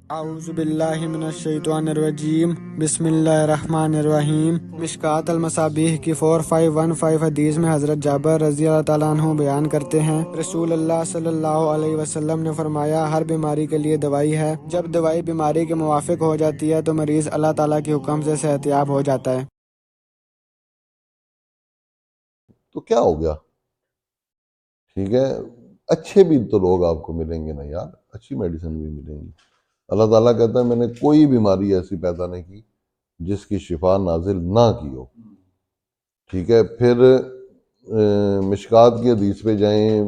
اعوذ باللہ من الشیطان الرجیم، بسم اللہ الرحمن الرحیم۔ مشکوٰۃ المصابیح کی 4515 حدیث میں حضرت جابر رضی اللہ تعالیٰ عنہ بیان کرتے ہیں، رسول اللہ صلی اللہ علیہ وسلم نے فرمایا، ہر بیماری کے لیے دوائی ہے۔ جب دوائی بیماری کے موافق ہو جاتی ہے تو مریض اللہ تعالیٰ کے حکم سے صحت یاب ہو جاتا ہے۔ تو کیا ہو گیا؟ ٹھیک ہے، اچھے بھی تو لوگ آپ کو ملیں گے نا یار، اچھی میڈیسن بھی ملیں گی۔ اللہ تعالیٰ کہتا ہے میں نے کوئی بیماری ایسی پیدا نہیں کی جس کی شفا نازل نہ کی ہو۔ ٹھیک ہے، پھر مشکوٰۃ کی حدیث پہ جائیں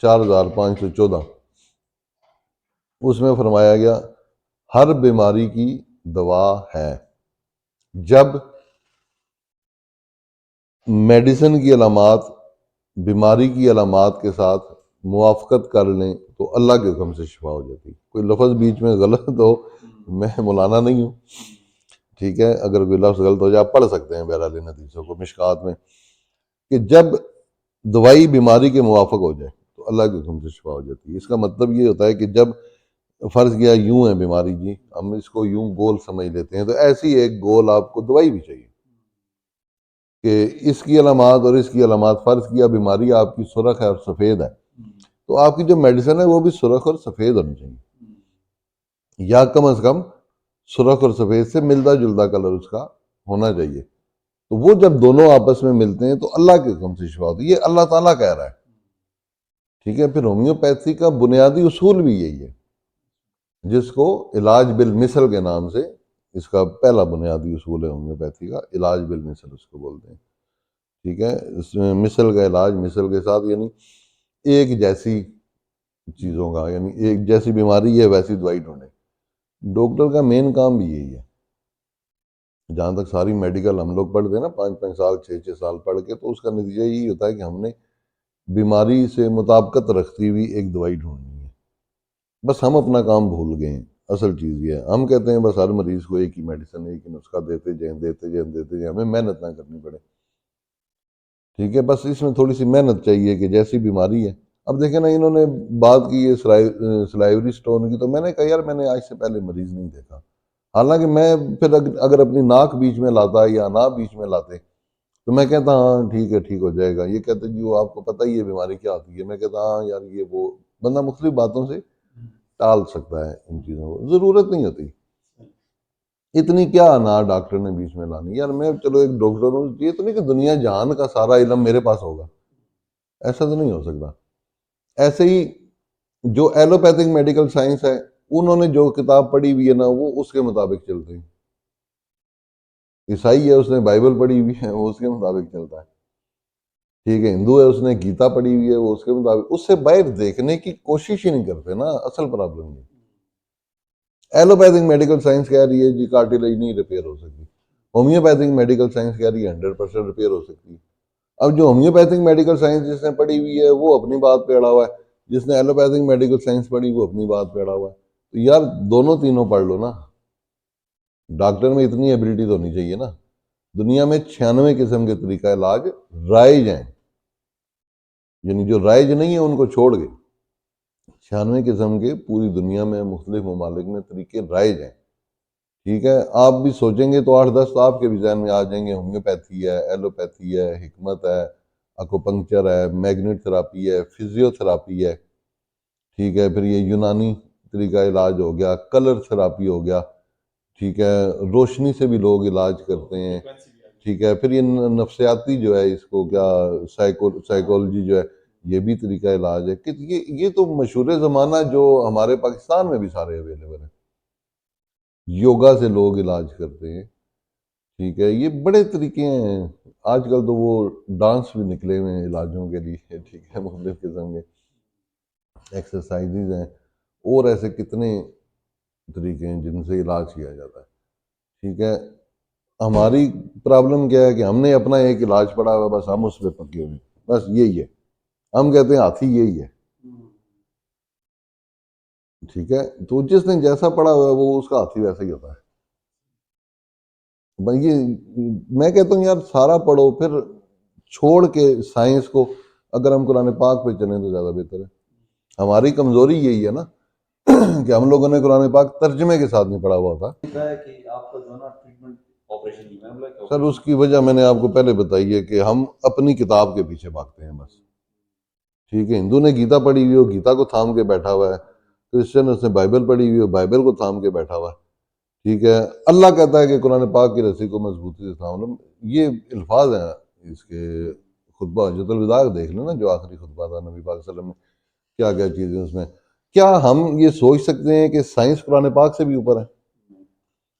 4514، اس میں فرمایا گیا ہر بیماری کی دوا ہے۔ جب میڈیسن کی علامات بیماری کی علامات کے ساتھ موافقت کر لیں تو اللہ کے حکم سے شفا ہو جاتی۔ کوئی لفظ بیچ میں غلط ہو، میں مولانا نہیں ہوں، ٹھیک ہے، اگر کوئی لفظ غلط ہو جائے آپ پڑھ سکتے ہیں بہرحال ان حدیثوں کو مشکوٰۃ میں، کہ جب دوائی بیماری کے موافق ہو جائے تو اللہ کے حکم سے شفا ہو جاتی ہے۔ اس کا مطلب یہ ہوتا ہے کہ جب فرض کیا یوں ہے بیماری، جی ہم اس کو یوں گول سمجھ لیتے ہیں، تو ایسی ایک گول آپ کو دوائی بھی چاہیے کہ اس کی علامات اور اس کی علامات، فرض کیا بیماری آپ کی سرخ ہے اور سفید ہے، تو آپ کی جو میڈیسن ہے وہ بھی سرخ اور سفید ہونی چاہیے، یا کم از کم سرخ اور سفید سے ملتا جلتا کلر اس کا ہونا چاہیے۔ تو وہ جب دونوں آپس میں ملتے ہیں تو اللہ کے حکم سے شفا ہوتی ہے، یہ اللہ تعالیٰ کہہ رہا ہے۔ ٹھیک ہے، پھر ہومیوپیتھی کا بنیادی اصول بھی یہی ہے، جس کو علاج بالمثل کے نام سے، اس کا پہلا بنیادی اصول ہے ہومیوپیتھی کا، علاج بالمثل اس کو بولتے ہیں۔ ٹھیک ہے، اس میں مثل کا علاج، مثل کے ساتھ یعنی ایک جیسی چیزوں کا، یعنی ایک جیسی بیماری ہے ویسی دوائی ڈھونڈیں۔ ڈاکٹر کا مین کام بھی یہی ہے۔ جہاں تک ساری میڈیکل ہم لوگ پڑھتے ہیں نا 5 سال 6 سال پڑھ کے، تو اس کا نتیجہ یہی ہوتا ہے کہ ہم نے بیماری سے مطابقت رکھتی ہوئی ایک دوائی ڈھونڈنی ہے۔ بس ہم اپنا کام بھول گئے ہیں۔ اصل چیز یہ ہے، ہم کہتے ہیں بس ہر مریض کو ایک ہی میڈیسن، ایک ہی نسخہ دیتے جائیں، ہمیں محنت نہ کرنی پڑے۔ ٹھیک ہے، بس اس میں تھوڑی سی محنت چاہیے کہ جیسی بیماری ہے۔ اب دیکھیں نا، انہوں نے بات کی ہے سلائیوری سٹون کی، تو میں نے کہا یار میں نے آج سے پہلے مریض نہیں دیکھا، حالانکہ میں پھر اگر اپنی ناک بیچ میں لاتا یا ناک بیچ میں لاتے تو میں کہتا ہاں ٹھیک ہے، ٹھیک ہو جائے گا۔ یہ کہتے جی وہ آپ کو پتہ ہی ہے بیماری کیا ہوتی ہے، میں کہتا ہاں یار یہ وہ، بندہ مختلف باتوں سے ٹال سکتا ہے ان چیزوں کو، ضرورت نہیں ہوتی اتنی، کیا انا ڈاکٹر نے بیچ میں لانی یار، میں چلو ایک ڈاکٹر ہوں، یہ تو نہیں کہ دنیا جہان کا سارا علم میرے پاس ہوگا، ایسا تو نہیں ہو سکتا۔ ایسے ہی جو ایلوپیتھک میڈیکل سائنس ہے، انہوں نے جو کتاب پڑھی ہوئی ہے نا وہ اس کے مطابق چلتے ہیں۔ عیسائی ہے، اس نے بائبل پڑھی ہوئی ہے، وہ اس کے مطابق چلتا ہے۔ ٹھیک ہے، ہندو ہے، اس نے گیتا پڑھی ہوئی ہے، وہ اس کے مطابق، اس سے باہر دیکھنے کی کوشش ہی نہیں کرتے نا، اصل پرابلم یہ۔ ایلوپیتھک میڈیکل سائنس کہہ رہی ہے جی کارٹیلیج نہیں ریپیئر ہو سکتی، ہومیوپیتھک میڈیکل سائنس کہہ رہی ہے 100% ریپیئر ہو سکتی ہے۔ اب جو ہومیوپیتھک میڈیکل سائنس جس نے پڑھی ہوئی ہے وہ اپنی بات پہ اڑا ہوا ہے، جس نے ایلوپیتھک میڈیکل سائنس پڑھی وہ اپنی بات پہ اڑا ہوا ہے۔ تو یار دونوں تینوں پڑھ لو نا، ڈاکٹر میں اتنی ایبلٹی تو ہونی چاہیے نا۔ دنیا میں 96 قسم کے طریقہ علاج رائج ہیں، یعنی جو رائج نہیں ہیں ان کو چھوڑ گئے، 96 قسم کے پوری دنیا میں مختلف ممالک میں طریقے رائج ہیں۔ ٹھیک ہے، آپ بھی سوچیں گے تو 8-10 تو آپ کے بھی ذہن میں آ جائیں گے، ہومیوپیتھی ہے، ایلوپیتھی ہے، حکمت ہے، اکوپنکچر ہے، میگنیٹ تھراپی ہے، فزیو تھراپی ہے۔ ٹھیک ہے، پھر یہ یونانی طریقہ علاج ہو گیا، کلر تھراپی ہو گیا، ٹھیک ہے، روشنی سے بھی لوگ علاج کرتے ہیں۔ ٹھیک ہے، پھر یہ نفسیاتی جو ہے، اس کو کیا سائیکولوجی جو ہے، یہ بھی طریقہ علاج ہے کہ یہ تو مشہور زمانہ جو ہمارے پاکستان میں بھی سارے اویلیبل ہیں۔ یوگا سے لوگ علاج کرتے ہیں۔ ٹھیک ہے، یہ بڑے طریقے ہیں۔ آج کل تو وہ ڈانس بھی نکلے ہوئے ہیں علاجوں کے لیے، ٹھیک ہے، مختلف قسم کے ایکسرسائزز ہیں، اور ایسے کتنے طریقے ہیں جن سے علاج کیا جاتا ہے۔ ٹھیک ہے، ہماری پرابلم کیا ہے کہ ہم نے اپنا ایک علاج پڑھا ہوا، بس ہم اس پہ پکے ہوئے، بس یہی ہے، ہم کہتے ہیں ہاتھی یہی ہے۔ ٹھیک ہے، تو جس نے جیسا پڑھا ہوا ہے وہ اس کا ہاتھی ویسا ہی ہوتا ہے۔ یہ میں کہتا ہوں یار سارا پڑھو، پھر چھوڑ کے سائنس کو اگر ہم قرآن پاک پہ چلیں تو زیادہ بہتر ہے۔ ہماری کمزوری یہی ہے نا کہ ہم لوگوں نے قرآن پاک ترجمے کے ساتھ نہیں پڑھا ہوا تھا. سر اس کی وجہ میں نے آپ کو پہلے بتائی ہے کہ ہم اپنی کتاب کے پیچھے بھاگتے ہیں بس. ٹھیک ہے, ہندو نے گیتا پڑھی ہوئی ہو, گیتا کو تھام کے بیٹھا ہوا ہے. کرسچن اس نے بائبل پڑھی ہوئی ہو, بائبل کو تھام کے بیٹھا ہوا ہے. ٹھیک ہے, اللہ کہتا ہے کہ قرآن پاک کی رسی کو مضبوطی سے تھام لو. یہ الفاظ ہیں اس کے خطبہ حجۃ الوداع دیکھ لیں نا, جو آخری خطبہ تھا نبی پاک صلی اللہ علیہ وسلم نے, کیا کیا چیزیں اس میں. کیا ہم یہ سوچ سکتے ہیں کہ سائنس قرآن پاک سے بھی اوپر ہے؟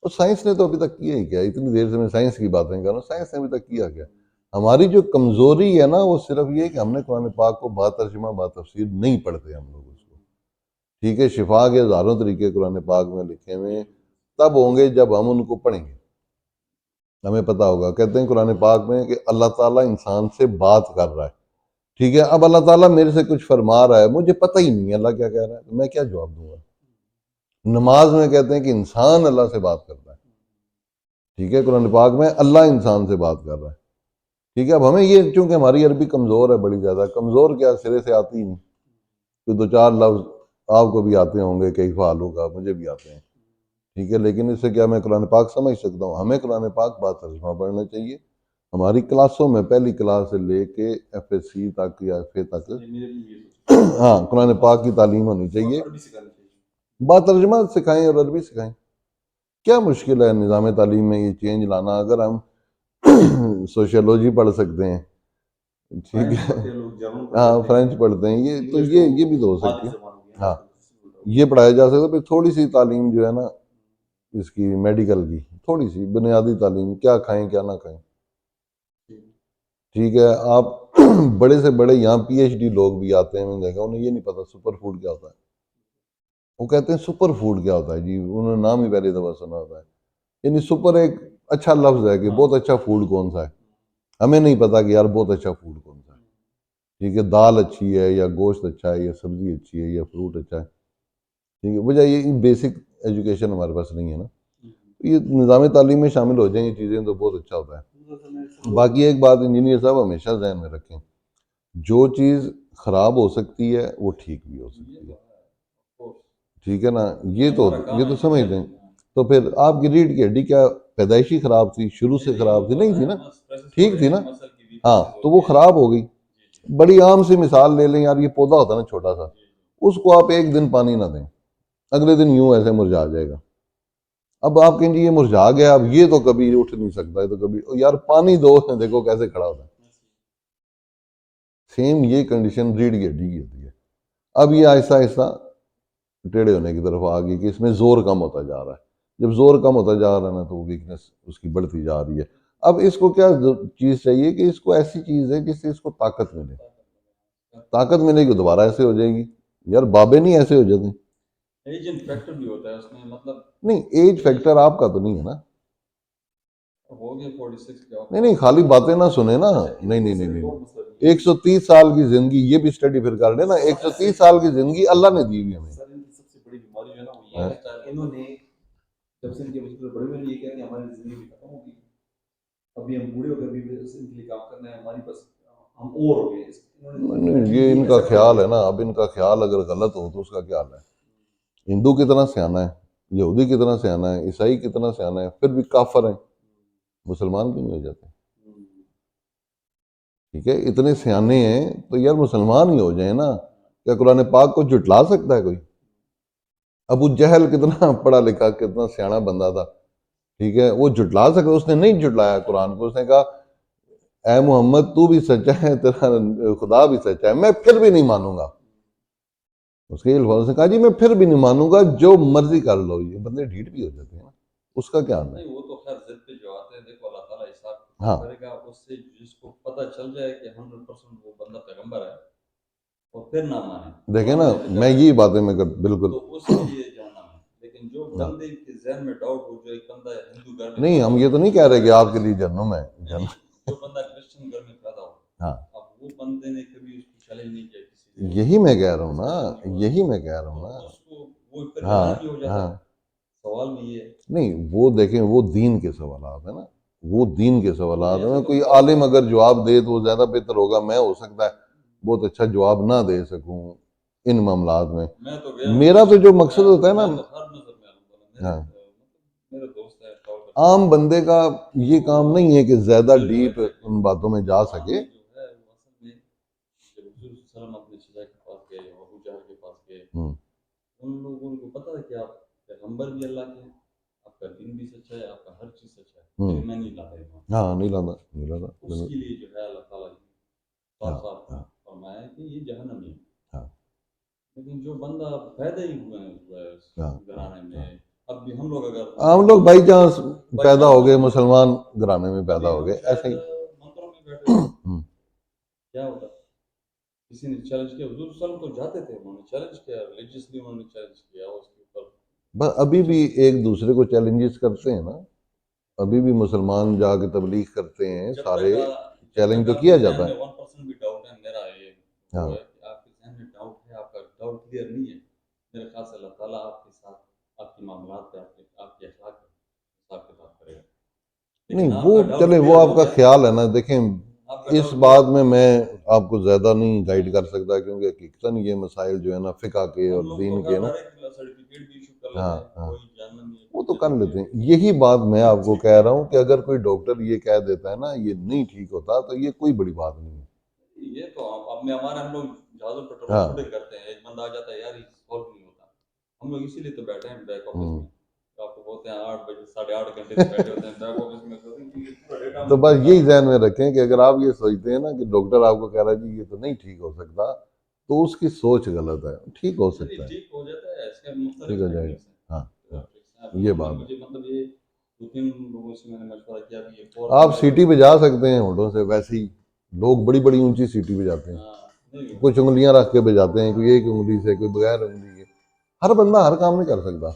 اور سائنس نے تو ابھی تک کیا ہی کیا. اتنی دیر سے میں سائنس کی باتیں کر رہا ہوں, سائنس نے ابھی تک کیا کیا. ہماری جو کمزوری ہے نا وہ صرف یہ کہ ہم نے قرآن پاک کو با ترجمہ با تفسیر نہیں پڑھتے ہم لوگ اس کو. ٹھیک ہے, شفا کے ہزاروں طریقے قرآن پاک میں لکھے ہوئے ہیں, تب ہوں گے جب ہم ان کو پڑھیں گے, ہمیں پتہ ہوگا. کہتے ہیں قرآن پاک میں کہ اللہ تعالیٰ انسان سے بات کر رہا ہے. ٹھیک ہے, اب اللہ تعالیٰ میرے سے کچھ فرما رہا ہے, مجھے پتہ ہی نہیں ہے اللہ کیا کہہ رہا ہے, تو میں کیا جواب دوں گا؟ نماز میں کہتے ہیں کہ انسان اللہ سے بات کرتا ہے. ٹھیک ہے, قرآن پاک میں اللہ انسان سے بات کر رہا ہے. ٹھیک ہے, اب ہمیں یہ, چونکہ ہماری عربی کمزور ہے, بڑی زیادہ کمزور, کیا سرے سے آتی ہی نہیں. کوئی دو چار لفظ آپ کو بھی آتے ہوں گے, کئی فعالوں کا مجھے بھی آتے ہیں. ٹھیک ہے, لیکن اس سے کیا میں قرآن پاک سمجھ سکتا ہوں؟ ہمیں قرآن پاک با ترجمہ پڑھنا چاہیے. ہماری کلاسوں میں پہلی کلاس سے لے کے ایف ایس سی تک یا ایف اے تک ہاں قرآن پاک کی تعلیم ہونی چاہیے. با ترجمہ سکھائیں اور عربی سکھائیں. کیا مشکل ہے نظام تعلیم میں یہ چینج لانا؟ اگر ہم سوشیولوجی پڑھ سکتے ہیں, ٹھیک ہے, ہاں فرینچ پڑھتے ہیں, یہ تو یہ بھی تو ہو سکتی ہے. ہاں, یہ پڑھایا جا سکتا ہے. پھر تھوڑی سی تعلیم جو ہے نا اس کی میڈیکل کی, تھوڑی سی بنیادی تعلیم, کیا کھائیں کیا نہ کھائیں. ٹھیک ہے, آپ بڑے سے بڑے یہاں پی ایچ ڈی لوگ بھی آتے ہیں, میں نے دیکھا انہیں یہ نہیں پتا سپر فوڈ کیا ہوتا ہے. وہ کہتے ہیں سپر فوڈ کیا ہوتا ہے جی, انہوں نے نام ہی پہلی دفعہ سنا ہوتا ہے. یعنی سپر ایک اچھا لفظ ہے کہ بہت اچھا فوڈ کون سا ہے. ہمیں نہیں پتا کہ یار بہت اچھا فوڈ کون سا ہے. ٹھیک ہے, دال اچھی ہے یا گوشت اچھا ہے یا سبزی اچھی ہے یا فروٹ اچھا ہے. ٹھیک ہے, وجہ یہ بیسک ایجوکیشن ہمارے پاس نہیں ہے نا. یہ نظام تعلیم میں شامل ہو جائیں یہ چیزیں تو بہت اچھا ہوتا ہے. باقی ایک بات انجینئر صاحب ہمیشہ ذہن میں رکھیں, جو چیز خراب ہو سکتی ہے وہ ٹھیک بھی ہو سکتی ہے. ٹھیک ہے نا, یہ تو سمجھتے ہیں. تو پھر آپ کی ریڑھ کی ہڈی کیا پیدائشی خراب تھی, شروع سے خراب تھی؟ نہیں تھی نا, ٹھیک تھی نا. ہاں, تو وہ خراب ہو گئی. بڑی عام سی مثال لے لیں یار, یہ پودا ہوتا ہے نا چھوٹا سا, اس کو آپ ایک دن پانی نہ دیں, اگلے دن یوں ایسے مرجھا جائے گا. اب آپ کہیں گے یہ مرجھا گیا, اب یہ تو کبھی اٹھ نہیں سکتا ہے, تو کبھی یار پانی دو, دیکھو کیسے کھڑا ہوتا ہے. سیم یہ کنڈیشن ریڑھ کی ہڈی کی ہوتی ہے. اب یہ آہستہ آہستہ ٹیڑھے ہونے کی طرف آ گئی کہ اس میں زور کم ہوتا جا رہا ہے. جب زور کم ہوتا جا رہا ہے نا تو وہ ویکنس اس کی بڑھتی جا رہی ہے. اب اس کو کیا چیز چاہیے کہ اس کو ایسی چیز ہے جس سے اس کو طاقت ملے. طاقت ملے گی دوبارہ ایسے ہو جائے گی. یار بابے نہیں ایسے ہو جاتے. ایج فیکٹر بھی ہوتا ہے اس میں, مطلب نہیں, ایج فیکٹر آپ کا تو نہیں ہے نا. نہیں نہیں, خالی باتیں نہ سنیں نا. نہیں نہیں نہیں نہیں, 130 سال کی زندگی, یہ بھی اسٹڈی پھر کر لیں نا. 130 سال کی زندگی اللہ نے دی ہوئی ہمیں. سب سے بڑی بیماری جو ہے نا وہ یہ ہے, انہوں نے جب سے ان کے بچے بڑے ہوئے یہ کہا کہ ہماری زندگی بھی ختم ہوگی, ابھی ہم بوڑھے ہو کر بھی ان کے لیے کام کرنا ہے, ہماری بس ہم اور ہو گئے. یہ ان کا خیال ہے نا. اب ان کا خیال اگر غلط ہو تو اس کا کیا حال ہے؟ ہندو کتنا سیانا ہے, یہودی کتنا سیانا ہے, عیسائی کتنا سیانا ہے, پھر بھی کافر ہیں. مسلمان کیوں نہیں ہو جاتے؟ ٹھیک ہے, اتنے سیانے ہیں تو یار مسلمان ہی ہو جائیں نا. کیا قرآن پاک کو جھٹلا سکتا ہے کوئی؟ ابو جہل کتنا پڑھا لکھا, کتنا سیانا بندہ تھا, ٹھیک ہے, وہ جھٹلا سکتا؟ اس نے نہیں جھٹلایا قرآن کو. اس نے کہا اے محمد تو بھی سچا ہے, تیرا خدا بھی سچا ہے, میں پھر بھی نہیں مانوں گا. اس کے الفاظ نے کہا جی میں پھر بھی نہیں مانوں گا, جو مرضی کر لو. یہ بندے ڈھیٹ بھی ہو جاتے ہیں نا, اس کا کیا ہے؟ وہ تو خیر ضد پہ جو آتے ہیں, دیکھو اللہ تعالیٰ حساب کرے گا اس سے. جس کو پتہ چل جائے کہ 100% وہ بندہ پیغمبر ہے اور پھر نہ مانے, دیکھیں نا, میں یہی باتیں میں بالکل, تو اس کے لیے جانا ہے. لیکن جو بندے کے ذہن میں ڈاؤٹ ہو, جو ایک بندہ ہندو گھر میں, نہیں ہم یہ تو نہیں کہہ رہے کہ آپ کے لیے جہنم ہے, جو بندہ کرسچن گھر میں پیدا ہو, ہاں, اب وہ بندے نے کبھی اس کو چیلنج نہیں کیا. یہی میں کہہ رہا ہوں نا, یہی میں کہہ رہا ہوں نا. ہاں ہاں, سوال میں یہ نہیں, وہ دیکھیں وہ دین کے سوالات ہیں نا, وہ دین کے سوالات ہیں. کوئی عالم اگر جواب دے تو وہ زیادہ بہتر ہوگا. میں ہو سکتا ہے بہت اچھا جواب نہ دے سکوں, ان معاملات میں. میں تو گیا میرا تو جو مقصد ہوتا ہے نا، میں تو ہر نظر میں الحمدللہ ہاں، میرے دوست ہے عام بندے کا یہ کام نہیں ہے کہ زیادہ ڈیپ ان باتوں میں جا سکے. جو ہے وہ اصل میں جب حضور صلی اللہ علیہ وسلم اپنے چچا کے پاس گئے یا ابو جہل کے پاس گئے، ان لوگوں کو پتا ہے کہ آپ پیغمبر بھی اللہ کے ہیں، آپ کا دین بھی سچا ہے، آپ کا ہر چیز سچا ہے، لیکن میں نہیں لاتا ایمان. ہاں، نہیں لانا. اس کے لیے جو ہے اللہ تعالیٰ نے صاف صاف فرمایا ہے کہ یہ جہنمی ہے. لیکن جو بندہ پیدا ہی ہوا ہے اس گھرانے میں، اب بھی ہم لوگ اگر ہم لوگ بائی چانس پیدا ہو گئے مسلمان گھرانے میں پیدا ہو گئے ایسے ہی. منتروں میں بیٹھے ہوئے کیا ہوتا، کسی نے چیلنج کیا، حضور صلی اللہ علیہ وسلم تو جاتے تھے، انہوں نے چیلنج کیا، ریلیجیسلی انہوں نے چیلنج کیا اس کے اوپر. بس ابھی بھی ایک دوسرے کو چیلنجز کرتے ہیں نا، ابھی بھی مسلمان جا کے تبلیغ کرتے ہیں، سارے چیلنج تو کیا جاتا ہے. 1% بھی ڈاؤٹ ہے میرا، یہ وہ ہے کہ آپ کے ذہن میں ڈاؤٹ ہے، آپ کا ڈاؤٹ کلیئر نہیں ہے، میرے خیال سے اللہ تعالیٰ آپ کے ساتھ آپ کی معاملات پہ آپ کے اخلاق پہ حساب کتاب کرے گا. نہیں وہ چلے وہ آپ کا خیال ہے نا. دیکھیں اس بات میں آپ کو زیادہ نہیں گائیڈ کر سکتا، کیونکہ حقیقتاً یہ مسائل جو ہے نا فقہ کے اور دین کے نا، ہاں وہ تو کر لیتے ہیں. یہی بات میں آپ کو کہہ رہا ہوں کہ اگر کوئی ڈاکٹر یہ کہہ دیتا ہے نا یہ نہیں ٹھیک ہوتا تو یہ کوئی بڑی بات نہیں ہے. یہ تو اپنے ہمارے ہم لوگ جہازوں پہ ٹرانسپورٹ کرتے ہیں، ایک بندہ آ جاتا ہے یار یہ سالو نہیں ہوتا، ہم لوگ اسی لیے تو بیٹھے ہیں بیک آفس میں. آپ کو بولتے ہیں 8 بجے 8:30 گھنٹے سے بیٹھے ہوتے ہیں بیک آفس میں. تو بس یہی ذہن میں رکھیں کہ اگر آپ یہ سوچتے ہیں نا کہ ڈاکٹر آپ کو کہہ رہا ہے جی یہ تو نہیں ٹھیک ہو سکتا، تو اس کی سوچ غلط ہے. ٹھیک ہو سکتا ہے، ٹھیک ہو جاتا ہے، اس کے مختلف ٹھیک ہو جائے گا. ہاں یہ بات مجھے مطلب یہ 2-3 لوگوں سے میں نے مشورہ کیا کہ یہ آپ سیٹی پہ جا سکتے ہیں ہونٹوں سے، ویسے ہی لوگ بڑی بڑی اونچی سیٹی پہ جاتے ہیں، کچھ انگلیاں رکھ کے بجاتے ہیں، کوئی ایک انگلی سے، کوئی بغیر انگلی کے. ہر بندہ ہر کام نہیں کر سکتا.